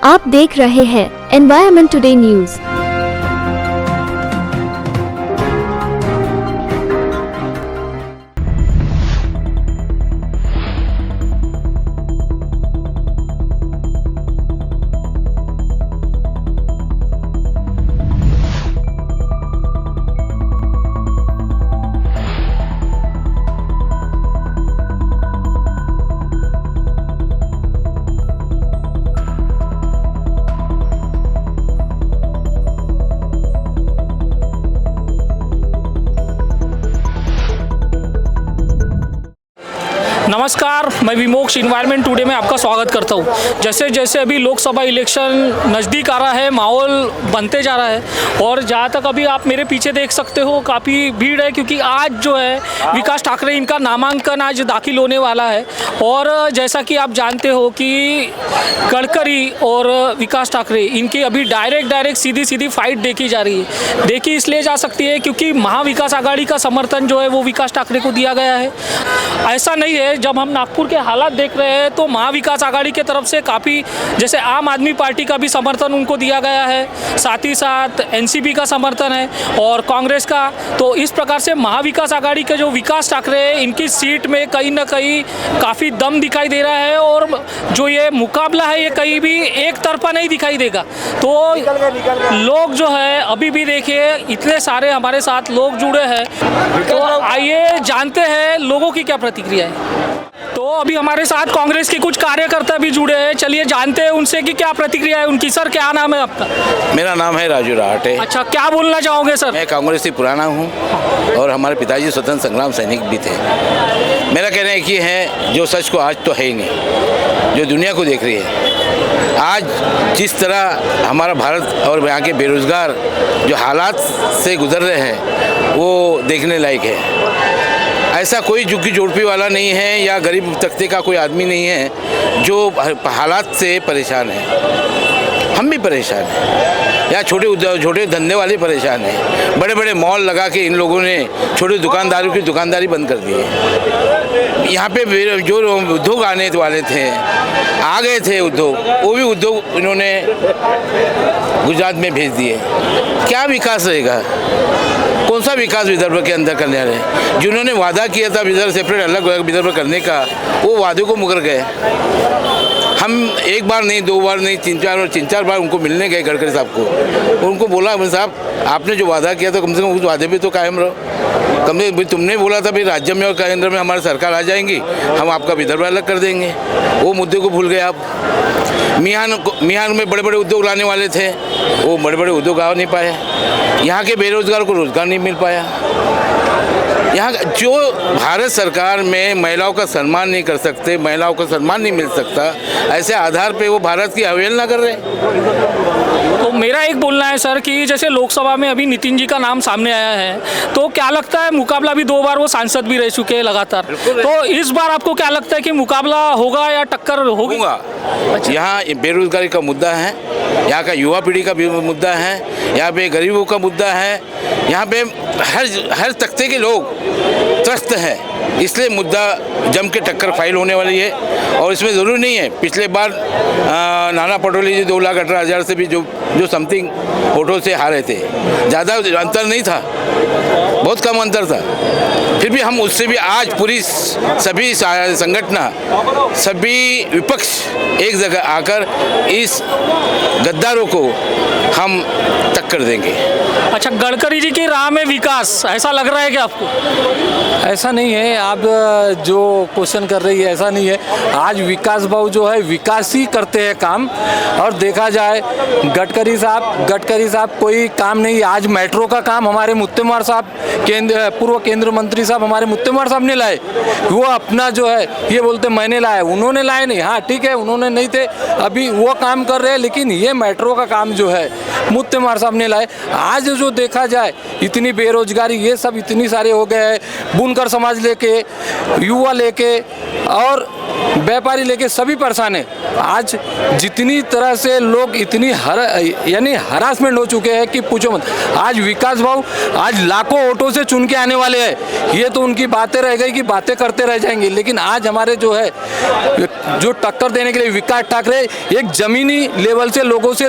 आप देख रहे हैं एनवायरमेंट टुडे न्यूज। नमस्कार, मैं विमोक्ष इन्वायरमेंट टुडे में आपका स्वागत करता हूँ। जैसे जैसे अभी लोकसभा इलेक्शन नज़दीक आ रहा है, माहौल बनते जा रहा है और जहाँ तक अभी आप मेरे पीछे देख सकते हो काफ़ी भीड़ है, क्योंकि आज जो है विकास ठाकरे इनका नामांकन आज दाखिल होने वाला है। और जैसा कि आप जानते हो कि गडकरी और विकास ठाकरे इनकी अभी डायरेक्ट सीधी फाइट देखी जा रही है। देखी इसलिए जा सकती है क्योंकि महाविकास आघाड़ी का समर्थन जो है वो विकास ठाकरे को दिया गया है। ऐसा नहीं है, जब हम नागपुर के हालात देख रहे हैं तो महाविकास आघाड़ी के तरफ से काफ़ी, जैसे आम आदमी पार्टी का भी समर्थन उनको दिया गया है, साथ ही साथ एनसीपी का समर्थन है और कांग्रेस का। तो इस प्रकार से महाविकास आघाड़ी के जो विकास ठाकरे हैं इनकी सीट में कहीं ना कहीं काफ़ी दम दिखाई दे रहा है और जो ये मुकाबला है ये कहीं भी एक तरफा नहीं दिखाई देगा। तो लोग जो है अभी भी देखिए इतने सारे हमारे साथ लोग जुड़े हैं, तो आइए जानते हैं लोगों की क्या प्रतिक्रिया है। तो अभी हमारे साथ कांग्रेस के कुछ कार्यकर्ता भी जुड़े हैं, चलिए जानते हैं उनसे कि क्या प्रतिक्रिया है उनकी। सर, क्या नाम है आपका? मेरा नाम है राजू राहटे। अच्छा, क्या बोलना चाहोगे सर? मैं कांग्रेस से पुराना हूँ और हमारे पिताजी स्वतंत्र संग्राम सैनिक भी थे। मेरा कहना है कि है जो सच को आज तो है ही नहीं, जो दुनिया को देख रही है। आज जिस तरह हमारा भारत और यहाँ के बेरोजगार जो हालात से गुजर रहे हैं वो देखने लायक है। ऐसा कोई झुग्गी झोंपड़ी वाला नहीं है या गरीब तबके का कोई आदमी नहीं है जो हालात से परेशान है। हम भी परेशान हैं, या छोटे धंधे वाले परेशान हैं। बड़े बड़े मॉल लगा के इन लोगों ने छोटे दुकानदारों की दुकानदारी बंद कर दी है। यहाँ पे जो उद्योग आने वाले थे, आ गए थे उद्योग, वो भी उद्योग इन्होंने गुजरात में भेज दिए। क्या विकास रहेगा? कौन सा विकास विदर्भ के अंदर करने वाले हैं? जिन्होंने वादा किया था विदर्भ सेपरेट अलग विदर्भ करने का, वो वादे को मुकर गए। हम एक बार नहीं, दो बार नहीं, तीन चार बार उनको मिलने गए गडकरी साहब को। उनको बोला साहब आपने जो वादा किया था कम से कम उस वादे पे तो कायम रहो। कम से कम तुमने बोला था भाई राज्य में और केंद्र में हमारी सरकार आ जाएंगी, हम आपका विदर्भ अलग कर देंगे। वो मुद्दे को भूल गए आप। मियान में बड़े बड़े उद्योग लाने वाले थे, वो बड़े बड़े उद्योग आ नहीं पाए। यहाँ के बेरोजगार को रोजगार नहीं मिल पाया। यहाँ जो भारत सरकार में महिलाओं का सम्मान नहीं कर सकते, महिलाओं का सम्मान नहीं मिल सकता, ऐसे आधार पे वो भारत की अवहेलना कर रहे हैं। तो मेरा एक बोलना है सर कि जैसे लोकसभा में अभी नितिन जी का नाम सामने आया है, तो क्या लगता है मुकाबला भी 2 बार वो सांसद भी रह चुके हैं लगातार, तो इस बार आपको क्या लगता है कि मुकाबला होगा या टक्कर होगी? अच्छा। यहाँ बेरोजगारी का मुद्दा है, यहाँ का युवा पीढ़ी का भी मुद्दा है, यहाँ पे गरीबों का मुद्दा है, यहाँ पे हर तबके के लोग त्रस्त हैं। इसलिए मुद्दा जम के टक्कर फाइल होने वाली है। और इसमें ज़रूरी नहीं है, पिछले बार नाना पटोले जी 2,18,000 से भी जो समथिंग वोटों से हारे थे, ज़्यादा अंतर नहीं था, बहुत कम अंतर था। फिर भी हम उससे भी आज पूरी सभी संगठन, सभी विपक्ष एक जगह आकर इस गद्दारों को हम टक्कर देंगे। अच्छा, गडकरी जी की राह में विकास, ऐसा लग रहा है क्या आपको? ऐसा नहीं है, आप जो क्वेश्चन कर रही है ऐसा नहीं है। आज विकास भाव जो है विकास ही करते हैं काम। और देखा जाए गडकरी साहब कोई काम नहीं। आज मेट्रो का काम हमारे मुत्तेमवार साहब, पूर्व केंद्र मंत्री साहब हमारे मुत्तेमवार साहब ने लाए। वो अपना जो है ये बोलते मैंने लाया, उन्होंने लाए नहीं। हाँ ठीक है, उन्होंने नहीं थे, अभी वो काम कर रहे हैं, लेकिन ये मेट्रो का काम जो है मुत्तेमवार साहब सामने लाए। आज जो देखा जाए इतनी बेरोजगारी ये सब इतनी सारे हो गए हैं, बुनकर समाज लेके, युवा लेके और व्यापारी लेके सभी परेशान है। आज जितनी तरह से लोग इतनी यानी हरासमेंट हो चुके हैं कि पूछो मत। आज विकास भाऊ आज लाखों ऑटो से चुन के आने वाले हैं, ये तो उनकी बातें रह गई कि बातें करते रह जाएंगे। लेकिन आज हमारे जो है जो टक्कर देने के लिए विकास ठाकरे एक जमीनी लेवल से लोगों से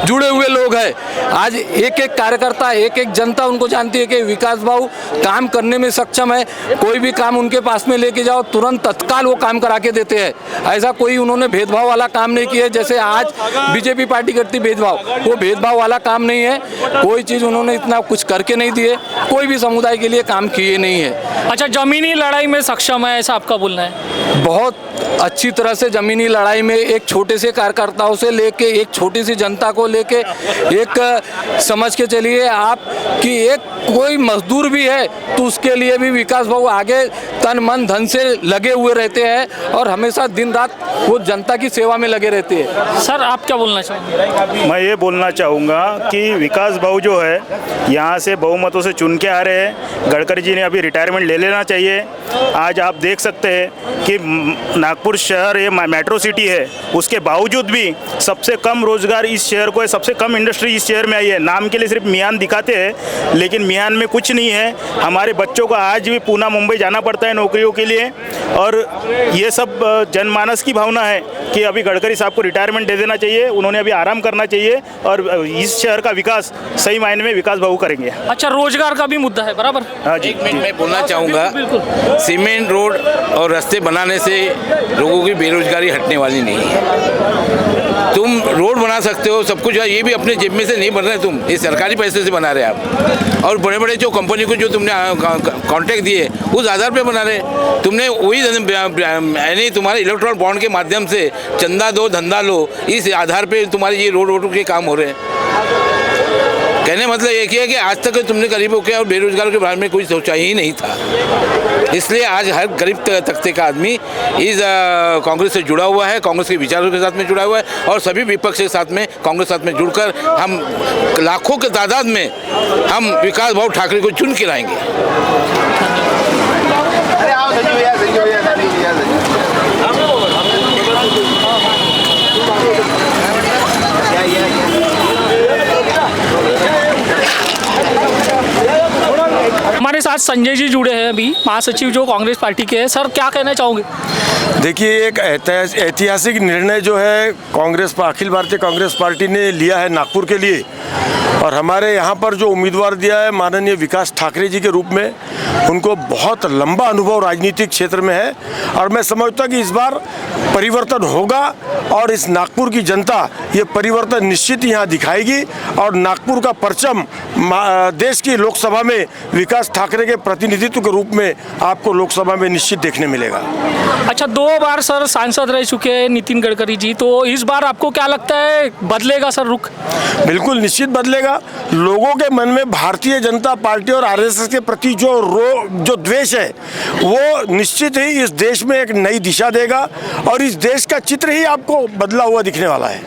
जुड़े हुए लोग हैं। आज एक एक कार्यकर्ता एक एक जनता उनको जानती है कि विकास भाऊ काम करने में सक्षम है। कोई भी काम उनके पास में लेके जाओ तुरंत तत्काल वो काम करा के देते हैं। ऐसा कोई उन्होंने भेदभाव वाला काम नहीं किया जैसे आज बीजेपी पार्टी करती भेदभाव, वो भेदभाव वाला काम नहीं है। कोई चीज़ उन्होंने इतना कुछ करके नहीं दिए, कोई भी समुदाय के लिए काम किए नहीं है। अच्छा, जमीनी लड़ाई में सक्षम है ऐसा आपका बोलना है? बहुत अच्छी तरह से जमीनी लड़ाई में एक छोटे से कार्यकर्ताओं से लेके एक छोटी सी जनता को लेके एक समझ के चलिए आप कि एक कोई मजदूर भी है तो उसके लिए भी विकास भाऊ आगे तन मन धन से लगे हुए रहते हैं और हमेशा दिन रात वो जनता की सेवा में लगे रहते हैं। सर आप क्या बोलना चाहेंगे? मैं ये बोलना चाहूँगा कि विकास भाऊ जो है यहाँ से बहुमतों से चुन के आ रहे हैं। गडकरी जी ने अभी रिटायरमेंट ले लेना चाहिए। आज आप देख सकते हैं कि नागपुर शहर ये मेट्रो सिटी है, उसके बावजूद भी सबसे कम रोजगार इस शहर को है, सबसे कम इंडस्ट्री इस शहर में आई है। नाम के लिए सिर्फ मियान दिखाते हैं लेकिन मियान में कुछ नहीं है। हमारे बच्चों को आज भी पूना मुंबई जाना पड़ता है नौकरियों के लिए और ये सब जनमानस की भावना है कि अभी गडकरी साहब को रिटायरमेंट दे देना चाहिए, उन्होंने अभी आराम करना चाहिए और इस शहर का विकास सही मायने में विकास भाऊ करेंगे। अच्छा, रोजगार का भी मुद्दा है बराबर? हाँ जी, एक मिनट मैं बोलना चाहूँगा, सीमेंट रोड और रास्ते बनाने से लोगों की बेरोजगारी हटने वाली नहीं है। तुम रोड बना सकते हो सब कुछ, ये भी अपने जेब में से नहीं बन रहे, तुम ये सरकारी पैसे से बना रहे आप। और बड़े बड़े जो कंपनी को जो तुमने कॉन्ट्रैक्ट दिए उस आधार पे बना रहे। तुमने वही यानी तुम्हारे इलेक्ट्रॉनिक बॉन्ड के माध्यम से चंदा दो धंधा लो, इस आधार पे तुम्हारे ये रोड के काम हो रहे हैं। कहने मतलब एक ही है कि आज तक तुमने गरीबों के और बेरोजगारों के बारे में कोई सोचा ही नहीं था। इसलिए आज हर गरीब तबके का आदमी इस कांग्रेस से जुड़ा हुआ है, कांग्रेस के विचारों के साथ में जुड़ा हुआ है और सभी विपक्ष के साथ में कांग्रेस साथ में जुड़कर हम लाखों के तादाद में हम विकास भाऊ ठाकरे को चुन के लाएंगे। हमारे साथ संजय जी जुड़े हैं अभी, महासचिव जो कांग्रेस पार्टी के हैं। सर क्या कहना चाहोगे? देखिए, एक ऐतिहासिक निर्णय जो है अखिल भारतीय कांग्रेस पार्टी ने लिया है नागपुर के लिए और हमारे यहाँ पर जो उम्मीदवार दिया है माननीय विकास ठाकरे जी के रूप में, उनको बहुत लंबा अनुभव राजनीतिक क्षेत्र में है और मैं समझता कि इस बार परिवर्तन होगा और इस नागपुर की जनता ये परिवर्तन निश्चित यहाँ दिखाएगी और नागपुर का परचम देश की लोकसभा में विकास ठाकरे के प्रतिनिधित्व के रूप में आपको लोकसभा में निश्चित देखने मिलेगा। अच्छा, 2 बार सर सांसद रह चुके हैं नितिन गडकरी जी, तो इस बार आपको क्या लगता है बदलेगा सर रुख? बिल्कुल निश्चित बदलेगा। लोगों के मन में भारतीय जनता पार्टी और आरएसएस के प्रति जो द्वेष है वो निश्चित ही इस देश में एक नई दिशा देगा और इस देश का चित्र ही आपको बदला हुआ दिखने वाला है।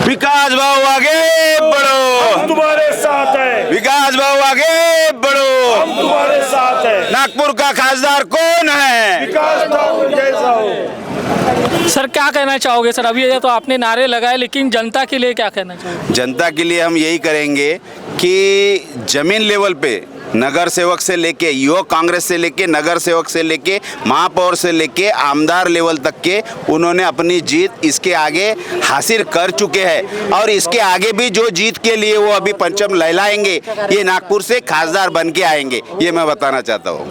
विकास भाऊ आगे बढ़ो, हम तुम्हारे साथ है। विकास भाऊ आगे बढ़ो, हम तुम्हारे साथ है। नागपुर का खासदार कौन है? विकास भाऊ जैसा हो। सर क्या कहना चाहोगे? सर अभी तो आपने नारे लगाए लेकिन जनता के लिए क्या कहना चाहोगे? जनता के लिए हम यही करेंगे कि जमीन लेवल पे नगर सेवक से लेके युवक कांग्रेस से लेके नगर सेवक से लेके महापौर से लेके आमदार लेवल तक के उन्होंने अपनी जीत इसके आगे हासिल कर चुके हैं और इसके आगे भी जो जीत के लिए वो अभी परचम लहराएंगे, ये नागपुर से खासदार बन के आएंगे, ये मैं बताना चाहता हूँ।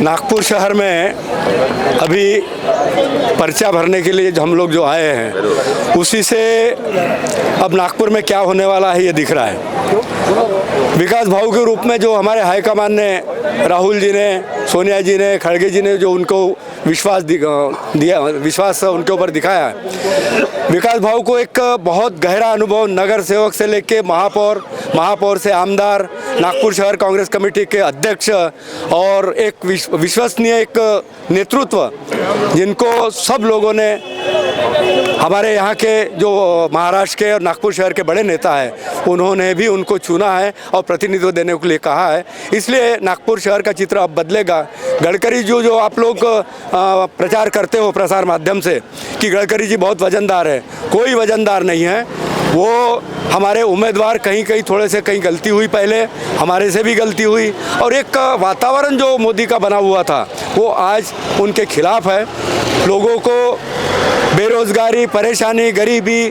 नागपुर शहर में अभी पर्चा भरने के लिए हम लोग जो आए हैं उसी से अब नागपुर में क्या होने वाला है ये दिख रहा है। विकास भाऊ के रूप में जो हमारे हाईकमान ने, राहुल जी ने, सोनिया जी ने, खड़गे जी ने जो उनको विश्वास उनके ऊपर दिखाया है, विकास भाऊ को एक बहुत गहरा अनुभव नगर सेवक से लेके महापौर से आमदार, नागपुर शहर कांग्रेस कमेटी के अध्यक्ष और एक विश्वसनीय एक नेतृत्व जिनको सब लोगों ने हमारे यहाँ के जो महाराष्ट्र के और नागपुर शहर के बड़े नेता हैं उन्होंने भी उनको चुना है और प्रतिनिधित्व देने के लिए कहा है। इसलिए नागपुर शहर का चित्र अब बदलेगा। गडकरी जो आप लोग प्रचार करते हो प्रसार माध्यम से कि गडकरी जी बहुत वजनदार है, कोई वजनदार नहीं है। वो हमारे उम्मीदवार कहीं थोड़े से कहीं गलती हुई, पहले हमारे से भी गलती हुई, और एक वातावरण जो मोदी का बना हुआ था वो आज उनके खिलाफ है। लोगों को बेरोजगारी, परेशानी, गरीबी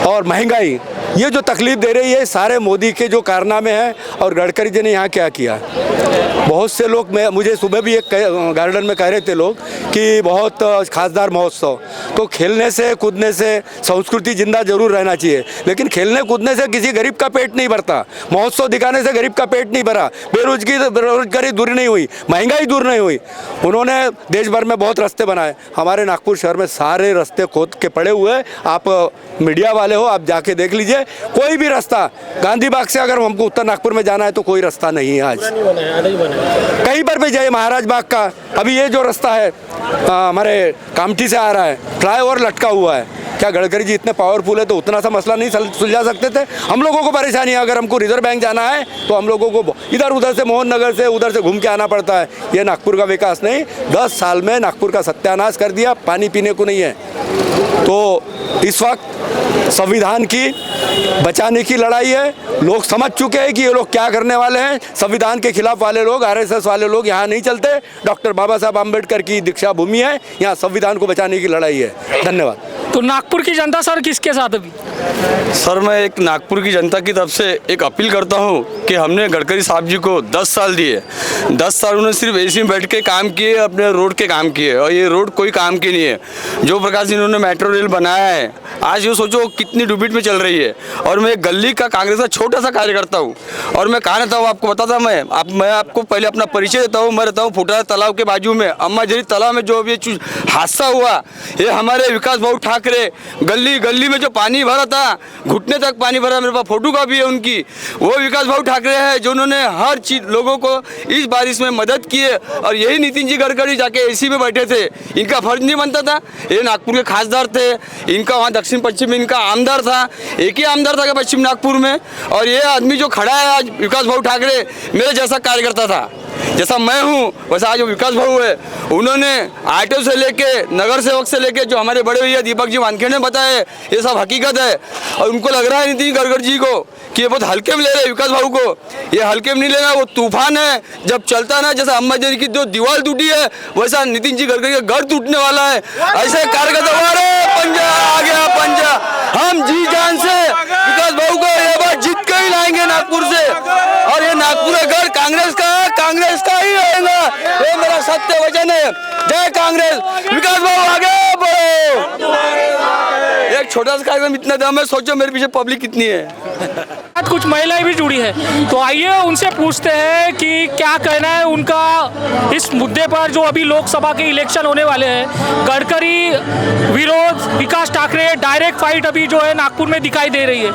और महंगाई ये जो तकलीफ दे रही है सारे मोदी के जो कारनामे हैं। और गडकरी जी ने यहाँ क्या किया, बहुत से लोग, मुझे सुबह भी एक गार्डन में कह रहे थे लोग कि बहुत खासदार महोत्सव, तो खेलने से कूदने से संस्कृति जिंदा जरूर रहना चाहिए, लेकिन खेलने कूदने से किसी गरीब का पेट नहीं भरता, महोत्सव दिखाने से गरीब का पेट नहीं भरा, बेरोजगारी दूर नहीं हुई, महंगाई दूर नहीं हुई। उन्होंने देश भर में बहुत रास्ते बनाए, हमारे नागपुर शहर में सारे रास्ते खोद के पड़े हुए। आप मीडिया वाले हो, आप जाके देख लीजिए, कोई भी रास्ता, गांधी बाग से अगर हमको उत्तर नागपुर में जाना है तो कोई रास्ता नहीं है आज। कहीं पर भी जाइए, महाराज बाग का अभी ये जो रास्ता है हमारे कामठी से आ रहा है, फ्लाईओवर लटका हुआ है। क्या गडकरी जी इतने पावरफुल है तो उतना सा मसला नहीं सुलझा सकते थे? हम लोगों को परेशानी है, अगर हमको रिजर्व बैंक जाना है तो हम लोगों को इधर उधर से, मोहन नगर से उधर से घूम के आना पड़ता है। ये नागपुर का विकास नहीं, 10 साल में नागपुर का सत्यानाश कर दिया, पानी पीने को नहीं है। तो इस वक्त संविधान की बचाने की लड़ाई है। लोग समझ चुके हैं कि ये लोग क्या करने वाले हैं। संविधान के खिलाफ वाले लोग, आरएसएस वाले लोग यहाँ नहीं चलते। डॉक्टर बाबा साहब आम्बेडकर की दीक्षा भूमि है, यहाँ संविधान को बचाने की लड़ाई है। धन्यवाद। तो नागपुर की जनता सर किसके साथ अभी? सर मैं एक नागपुर की जनता की तरफ से एक अपील करता हूं कि हमने गडकरी साहब जी को 10 साल दिए, 10 साल उन्होंने सिर्फ एसी में बैठ के काम किए, अपने रोड के काम किए, और ये रोड कोई काम की नहीं है। जो प्रकार से इन्होंने मेट्रो रेल बनाया है, आज ये सोचो कितनी डुबिट में चल रही है। और मैं गली का कांग्रेस का छोटा सा कार्यकर्ता हूँ, और मैं कहाँ रहता हूँ आपको बताता मैं आपको पहले अपना परिचय देता हूँ। मैं रहता हूँ फुटारा तालाब के बाजू में, अम्मा जरी तालाब में जो अभी हादसा हुआ, ये हमारे विकास भाऊ ठाकरे गली में जो पानी भरा था, घुटने तक पानी भरा, मेरे पास फोटो का भी है उनकी, वो विकास भाऊ ठाकरे है जो उन्होंने हर चीज लोगों को इस बारिश में मदद की है। और यही नितिन जी गडकरी जाके एसी में बैठे थे, इनका फर्ज नहीं बनता था? ये नागपुर के खासदार थे, इनका वहाँ दक्षिण पश्चिम इनका आमदार था, एक ही आमदार था पश्चिम नागपुर में। और ये आदमी जो खड़ा है आज विकास भाऊ ठाकरे, मेरे जैसा कार्यकर्ता था, जैसा मैं हूँ वैसा आज विकास भाऊ है। उन्होंने आरटीओ से लेके, नगर सेवक से लेके, जो हमारे बड़े भैया दीपक जी वानखेड़े ने बताया, ये सब हकीकत है। और उनको लग रहा है नितिन गडकरी जी को कि ये बहुत हल्के में ले रहे हैं विकास भाऊ को। ये हल्के में नहीं लेना, वो तूफान है, जब चलता ना, जैसा अम्मा जी की जो दीवार टूटी है वैसा नितिन जी गडकरी का घर टूटने वाला है। ऐसे कार्यकर्ता हमारे पंजा आ गया, पंजा हम जी जान से विकास भाऊ को ये बार जीत कर ही लाएंगे नागपुर से। और ये नागपुर का घर कांग्रेस का है, कांग्रेस का ही रहेगा, ये मेरा सत्य वचन है। जय कांग्रेस, विकास भाऊ आगे बढ़ो। एक छोटा सा कार्यक्रम इतना दम है, सोचो मेरे पीछे पब्लिक कितनी है। कुछ महिलाएं भी जुड़ी है, तो आइए उनसे पूछते हैं कि क्या कहना है उनका इस मुद्दे पर, जो अभी लोकसभा के इलेक्शन होने वाले हैं। गडकरी विरोध विकास ठाकरे, डायरेक्ट फाइट अभी जो है नागपुर में दिखाई दे रही है।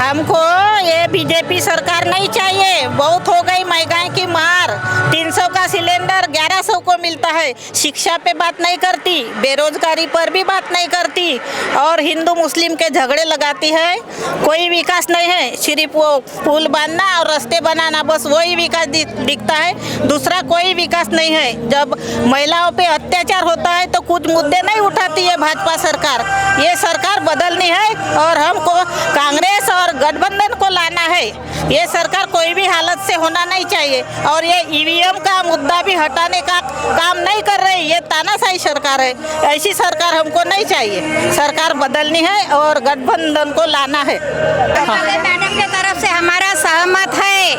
हमको ये बीजेपी सरकार नहीं चाहिए, बहुत हो गई महंगाई की मार। 300 का सिलेंडर 1100 को मिलता है, शिक्षा पे बात नहीं करती, बेरोजगारी पर भी बात नहीं करती, और हिंदू मुस्लिम के झगड़े लगाती है। कोई विकास नहीं है, सिर्फ वो पुल बांधना और रास्ते बनाना, बस वही विकास दिखता है, दूसरा कोई विकास नहीं है। जब महिलाओं पे अत्याचार होता है तो कुछ मुद्दे नहीं उठाती है भाजपा सरकार। ये सरकार बदलनी है और हमको कांग्रेस और गठबंधन को लाना है। ये सरकार कोई भी हालत से होना नहीं चाहिए, और ये ईवीएम का मुद्दा भी हटाने का काम नहीं कर रही। ये तानाशाही सरकार है, ऐसी सरकार हमको नहीं चाहिए। सरकार बदलनी है और गठबंधन को लाना है। मैडम के तरफ से हमारा सहमत है,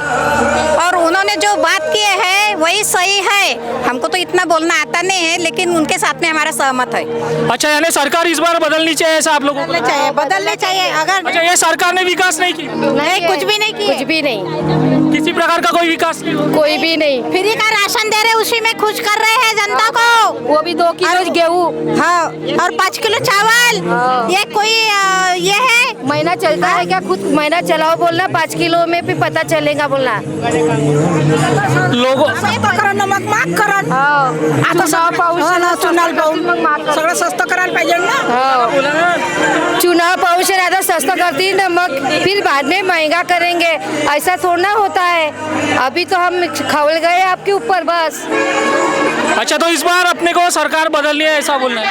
और उन्होंने जो बात किए है वही सही है। हमको तो इतना बोलना आता नहीं है, लेकिन उनके साथ में हमारा सहमत है। अच्छा, यानी सरकार इस बार बदलनी चाहिए ऐसा आप लोगों को? बदलने चाहिए। अगर अच्छा, ये सरकार ने विकास नहीं की? नहीं, कुछ भी नहीं किया, कुछ भी नहीं, किसी प्रकार का कोई विकास नहीं? कोई भी नहीं। फ्री का राशन दे रहे, उसी में खुश कर रहे हैं जनता को। वो भी 2 किलो गेहूँ, हाँ, और 5 किलो चावल। ये कोई ये है महीना चलता है क्या? खुद महीना चलाओ बोलना, 5 किलो में भी पता चलेगा बोलना। लोगों नमक माफ करो, आता चुनाव पाऊस सगळं स्वस्त करायला पाहिजे ना. चुनाव पाऊस से ज़्यादा सस्ता करती ना मग फिर बाद में महंगा करेंगे, ऐसा थोड़ा होता है. अभी तो हम खवल गए आपके ऊपर बस. अच्छा, तो इस बार अपने को सरकार बदलनी है ऐसा बोलना है.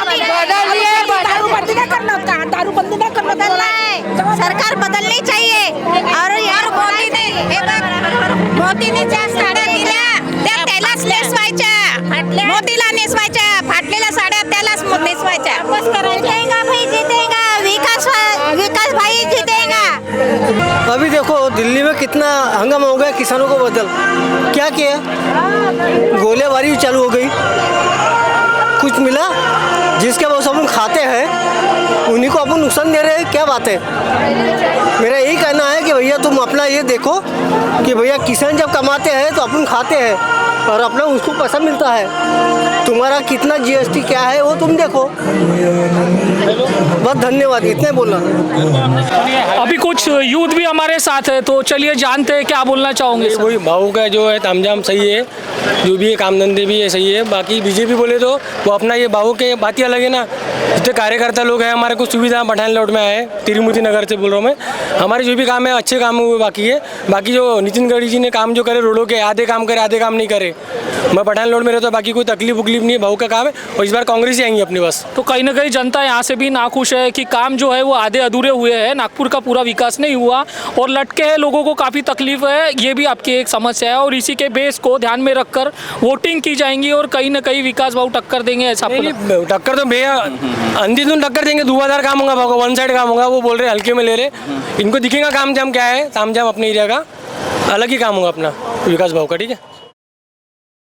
दारूबंदी नाही करणार का? दारूबंदी नाही करणार. सरकार बदलनी चाहिए. और यार मोदीने ज्या साड्या दिल्या त्या त्यालाच नेसवायच्या, मोदीला नेसवायच्या. फाटलेल्या साड्या त्यालाच नेसवायच्या. जीतेगा भाई जीतेगा, विकास भाई जीतेगा. अभी देखो दिल्ली में कितना हंगामा हो गया किसानों को बदल. क्या किया? गोलीबारी चालू हो गई. कुछ मिला? जिसके बहुत अपन खाते हैं उन्हीं को अपन नुकसान दे रहे हैं. क्या बात है? मेरा यही कहना है कि भैया तुम अपना ये देखो कि भैया किसान जब कमाते हैं तो अपन खाते हैं और अपना उसको पैसा मिलता है. तुम्हारा कितना जीएसटी क्या है वो तुम देखो. बहुत धन्यवाद, इतने बोलना. अभी कुछ यूथ भी हमारे साथ है, तो चलिए जानते हैं क्या बोलना चाहोगे. वही भाव का जो है तामझाम सही है, जो भी है काम धंधे भी है सही है. बाकी बीजेपी बोले तो वो अपना ये भाव के बात ही अलग है ना. जितने कार्यकर्ता लोग हैं हमारे कुछ सुविधा पठान लौट में आए, तिरुमूर्ति नगर से बोल रहा हूँ मैं. हमारे जो भी काम है अच्छे काम हुए बाकी है. बाकी जो नितिन गडकरी जी ने काम जो करे रोडों के आधे काम करे आधे काम नहीं करे. मैं पठान लौट में रहता हूँ, बाकी कोई तकलीफ उकलीफ नहीं है. भाव का काम है और इस बार कांग्रेस ही आएंगी अपने बस. तो कहीं ना कहीं जनता यहाँ से भी नाखुश है कि काम जो है वो आधे अधूरे हुए हैं, नागपुर का पूरा विकास नहीं हुआ और लटके हैं, लोगों को काफ़ी तकलीफ है. ये भी आपकी एक समस्या है और इसी के बेस को ध्यान में रखकर वोटिंग की जाएंगी और कहीं ना कहीं विकास भाव टक्कर देंगे ऐसा. टक्कर तो भैया अंधेधुन टक्कर देंगे. धुआंधार काम होगा, भाव वन साइड काम होगा. वो बोल रहे हल्के में ले रहे. इनको दिखेगा काम जाम क्या है. तामझाम अपने एरिया का अलग ही काम होगा अपना विकास भाव का. ठीक है.